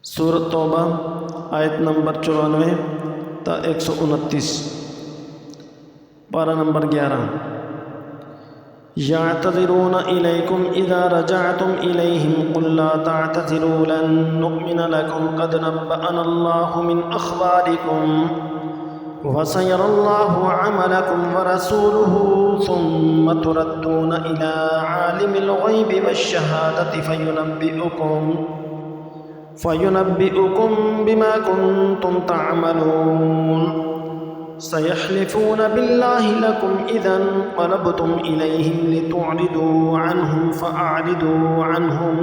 सूरत तौबा आयत नंबर 94 ता 129, पारा नंबर 11। यअतज़िरून इलैकुम इज़ा रजअतुम इलैहिम कुल ला तअतज़िरू लन नुअ्मिन लकुम क़द नब्बअनल्लाहु मिन अख़बारिकुम वसयरल्लाहु अमलकुम वरसूलुहु सुम्मा तुरद्दून इला आलिमिल ग़ैबि वश्शहादति फ़युनब्बिउकुम बिमा कुन्तुम तअमलून। सयहलिफून बिल्लाहि लकुम इज़ा इंक़लबतुम इलैहिम लितुअरिदू अन्हुम फ़अरिदू अन्हुम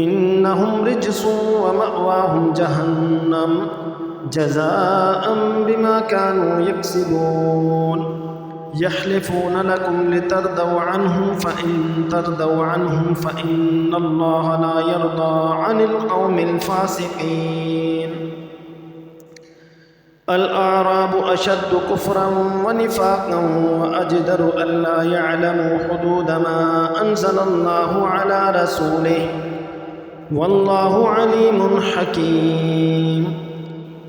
इन्नहुम रिज्सुन व मअवाहुम जहन्नम जज़ाअन बिमा कानू यक्सिबून। यहलिफून लकुम लितरदौ अन्हुम फ़इन तरदौ अन्हुम फ़इन्नल्लाह ला यरदा अनिल क़ौमिल फ़ासिक़ीन। अल-अअराबु अशद्दु कुफ़्रन व निफ़ाक़न व अजदरु अल्ला यअलमू हुदूद मा अंज़लल्लाहु अला रसूलिहि वल्लाहु अलीमुन हकीम।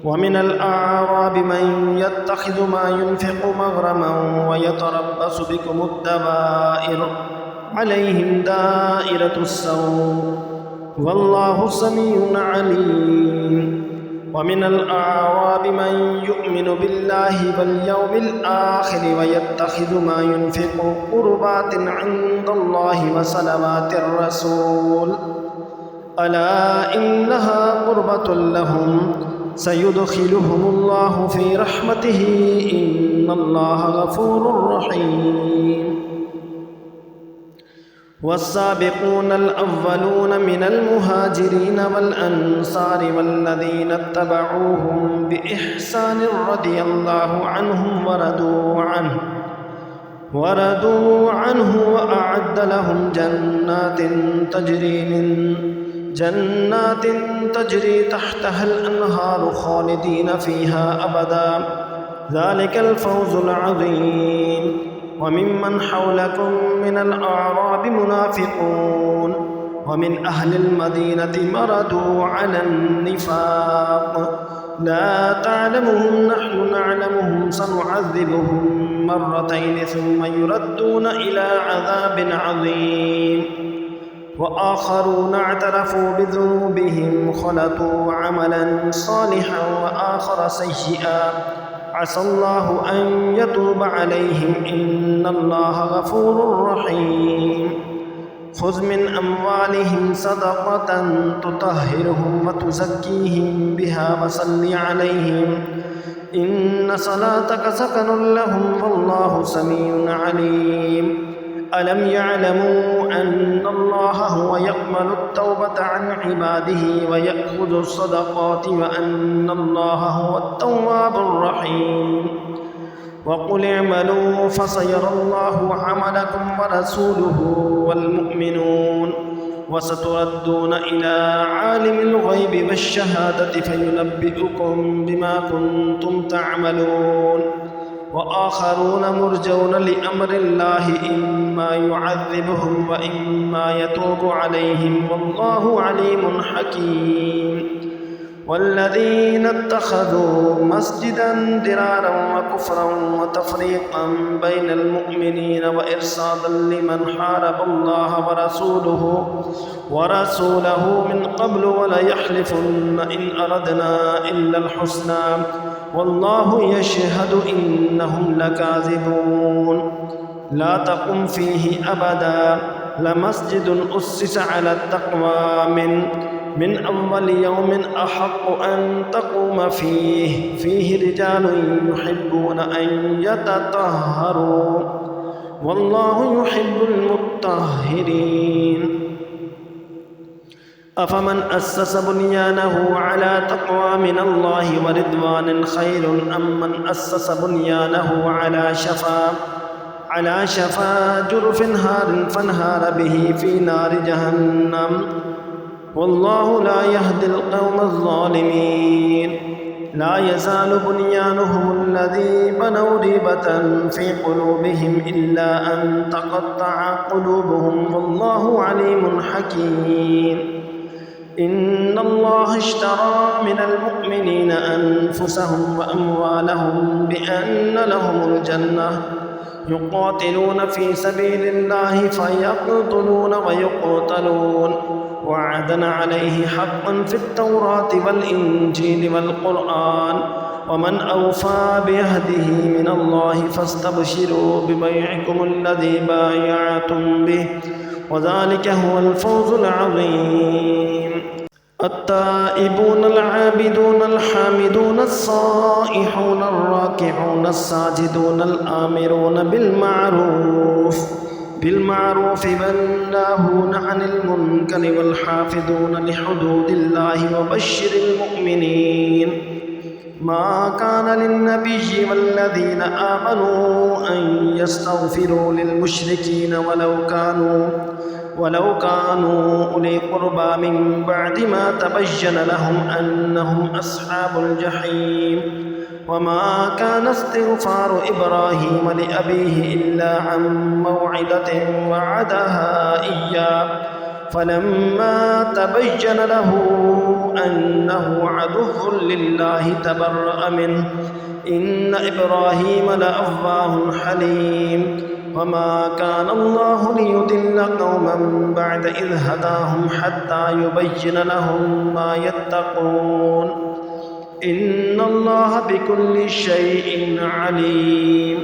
वमिनल अअराबि मन यत्तख़िज़ु मा युनफ़िक़ु मग़रमन व यतरब्बसु बिकुमुद्दवाइर अलैहिम दाइरतुस्सऊ वल्लाहु समीउन अलीम। वमिनल अअराबि मन युअ्मिनु बिल्लाहि वल यौमिल आख़िर व यत्तख़िज़ु मा युनफ़िक़ु क़ुर्बातिन इंदल्लाहि व सलवातिर रसूल अला इन्नहा क़ुर्बतुल लहुम सयुदख़िलुहुमुल्लाहु फ़ी रहमतिही इन्नल्लाह गफ़ूरुर रहीम। वस्साबिक़ूनल अव्वलून मिनल मुहाजिरीन वल अंसारि वल्लज़ीना इत्तबऊहुम बिइहसान रदियल्लाहु अन्हुम वरदू अन्हु व अअद्द लहुम जन्नातिन तजरी तहतहल अन्हारु खालिदीन फ़ीहा अबदा ज़ालिकल फ़ौज़ुल अज़ीम। वमिम्मन हौलकुम मिनल अअराबि मुनाफ़िक़ून वमिन अहलिल मदीनति मरदू अलन निफ़ाक़ ला तअलमुहुम नहनु नअलमुहुम सनुअज़्ज़िबुहुम मर्रतैनि सुम्मा युरद्दून इला अज़ाबिन अज़ीम। व आख़रून अअतरफ़ू बिज़ुनूबिहिम ख़लतू अमलन सालिहन व आख़र सय्यिअन असल्लाहु अन यतूब अलैहिम इन्नल्लाह गफ़ूरुर रहीम। ख़ुज़ मिन अम्वालिहिम सदक़तन तुतह्हिरुहुम व तुज़क्कीहिम बिहा व सल्लि अलैहिम इन्न सलातक सकनुन लहुम वल्लाहु समीउन अलीम। अलम यअलमू अन्नल्लाह हुव यक़्बलु तौबत अन इबादिही व यअख़ुज़ु सदक़ाति व अन्नल्लाह हुवत तव्वाबुर रहीम। वक़ुल इअमलू फ़सयरल्लाहु अमलकुम व रसूलुहु वल मुअ्मिनून वसतुरद्दून इला आलिमिल ग़ैबि वश्शहादति फ़युनब्बिउकुम बिमा कुन्तुम तअमलून। व आख़रून मुरजौन लिअम्रिल्लाहि इम्मा युअज़्ज़िबुहुम व इम्मा यतूबु अलैहिम वल्लाहु अलीमुन हकीम। वल्लज़ीना इत्तख़ज़ू मस्जिदन दिरारा व कुफ़्रन व तफ़रीक़न बैनल मुअ्मिनीन व इरसादन लिमन हारबल्लाह व रसूलहु मिन क़ब्लु व लयहलिफ़ुन्न इन अरदना इल्लल हुस्ना वल्लाहु यशहदु इन्नहुम लकाज़िबून। ला तक़ुम फ़ीहि अबदा लमस्जिदुन उस्सिस अला तक़वा मिन अव्वल यौमिन अहक़्क़ु अन तक़ूम फ़ीहि रिजालुन युहिब्बून अन यततह्हरू वल्लाहु युहिब्बुल मुत्तahहिरीन। अफ़मन अस्सस बुनियानहु अला तक़वा मिनल्लाहि व रिद्वानिन ख़ैरुन अम्मन अस्सस बुनियानहु अला शफ़ा जुरफ़िन हारिन फ़नहार बिही फ़ी नारि जहन्नम वल्लाहु ला यहदिल क़ौमज़ ज़ालिमीन। ला यज़ालु बुनियानुहुमुल्लज़ी बनौ रिबतन फ़ी क़ुलूबिहिम इल्ला अन तक़त्तअ क़ुलूबुहुम वल्लाहु अलीमुन हकीम। إن الله اشترى من المؤمنين أنفسهم وأموالهم بأن لهم الجنة يقاتلون في سبيل الله فيقتلون ويقتلون وعدا عليه حقا في التوراة والإنجيل والقرآن ومن أوفى بعهده من الله فاستبشروا ببيعكم الذي بايعتم به وذلك هو الفوز العظيم. التائبون العابدون الحامدون الصائحون الراكعون الساجدون الآمرون بالمعروف والناهون عن المنكر والحافظون لحدود الله وبشر المؤمنين. ما كان للنبي والذين آمنوا أن يستغفروا للمشركين ولو كانوا أولي قربى من بعد ما تبين لهم أنهم أصحاب الجحيم. وما كان استغفار إبراهيم لأبيه إلا عن موعدة وعدها إياه فلما تبين له أنه عدو لله تبرأ منه إن إبراهيم لأواه حليم. وما كان الله ليضل قوما بعد إذ هداهم حتى يبين لهم ما يتقون إن الله بكل شيء عليم.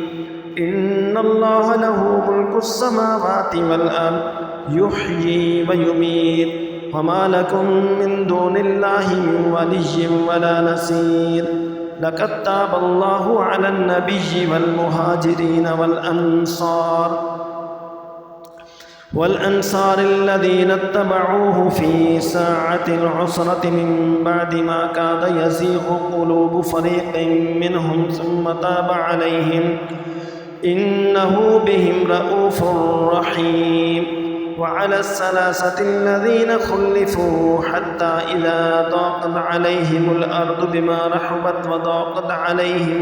إن الله له ملك السماوات والأرض يحيي ويميت وما لكم من دون الله من ولي ولا نصير. لقد تاب الله على النبي والمهاجرين والأنصار الذين اتبعوه في ساعة العسرة من بعد ما كاد يزيغ قلوب فريق منهم ثم تاب عليهم إنه بهم رءوف رحيم. وعلى الثلاثة الذين خلفوا حتى إذا ضاقت عليهم الأرض بما رحبت وضاقت عليهم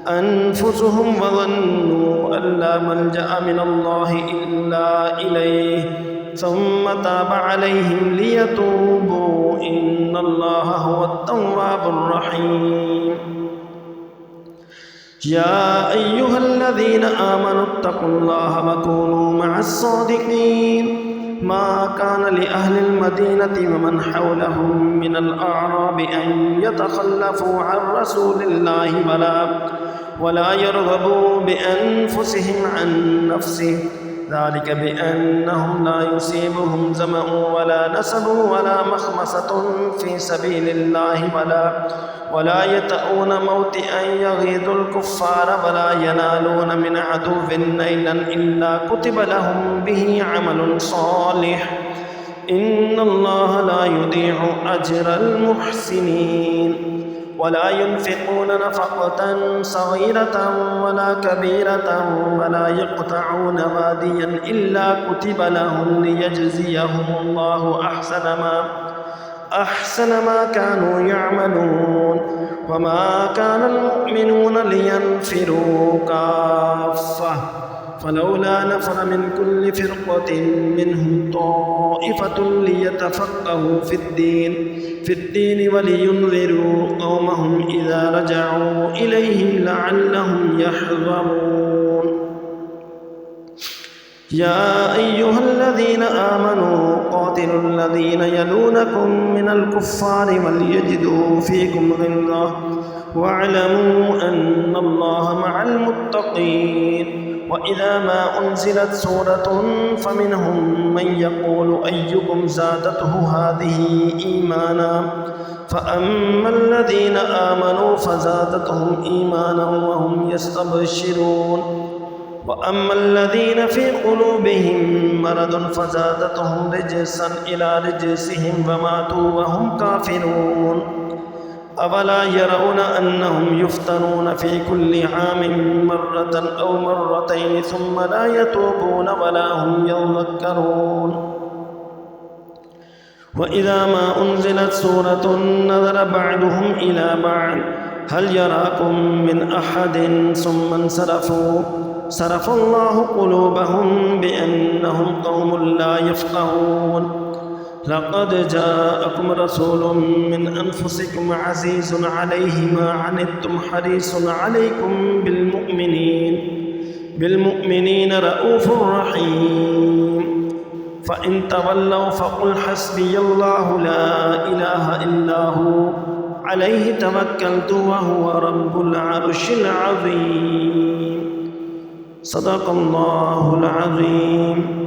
أنفسهم وظنوا أن لا ملجأ من الله إلا إليه ثم تاب عليهم ليتوبوا إن الله هو التواب الرحيم. يا أيها الذين آمنوا اتقوا الله وكونوا مع الصادقين. ما كان لأهل المدينة ومن حولهم من الأعراب أن يتخلفوا عن رسول الله ولا يرغبوا بأنفسهم عن نفسه ذلك بأنهم لا يصيبهم ظمأ ولا نصب ولا مخمصة في سبيل الله ولا يطؤون موطئا يغيظ الكفار ولا ينالون من عدو نيلا إلا كتب لهم به عمل صالح إن الله لا يضيع أجر المحسنين. ولا ينفقون نفقة صغيرة ولا كبيرة ولا يقطعون واديا إلا كتب لهم ليجزيهم الله أحسن ما كانوا يعملون. وما كان المؤمنون لينفروا كافة فلولا نفر من كل فرقة منهم طائفة ليتفقهوا في الدين ولينذروا قومهم إذا رجعوا إليهم لعلهم يحذرون. يا أيها الذين آمنوا قاتلوا الذين يلونكم من الكفار وليجدوا فيكم غلظة واعلموا أن الله مع المتقين. وإذا ما أنزلت سورة فمنهم من يقول أيكم زادته هذه إيمانا فأما الذين آمنوا فزادتهم إيمانا وهم يستبشرون وأما الذين في قلوبهم مرض فزادتهم رجسا إلى رجسهم وماتوا وهم كافرون. أولا يرون أنهم يفتنون في كل عام مرة أو مرتين ثم لا يتوبون ولا هم يذكرون. وإذا ما أنزلت سورة نظر بعضهم إلى بعض هل يراكم من أحد ثم انصرفوا صرف الله قلوبهم بأنهم قوم لا يفقهون. لقد جاءكم رسول من أنفسكم عزيز عليه ما عنتم حريص عليكم بالمؤمنين رؤوف رحيم فإن تولوا فقل حسبي الله لا إله إلا هو عليه توكلت وهو رب العرش العظيم صدق الله العظيم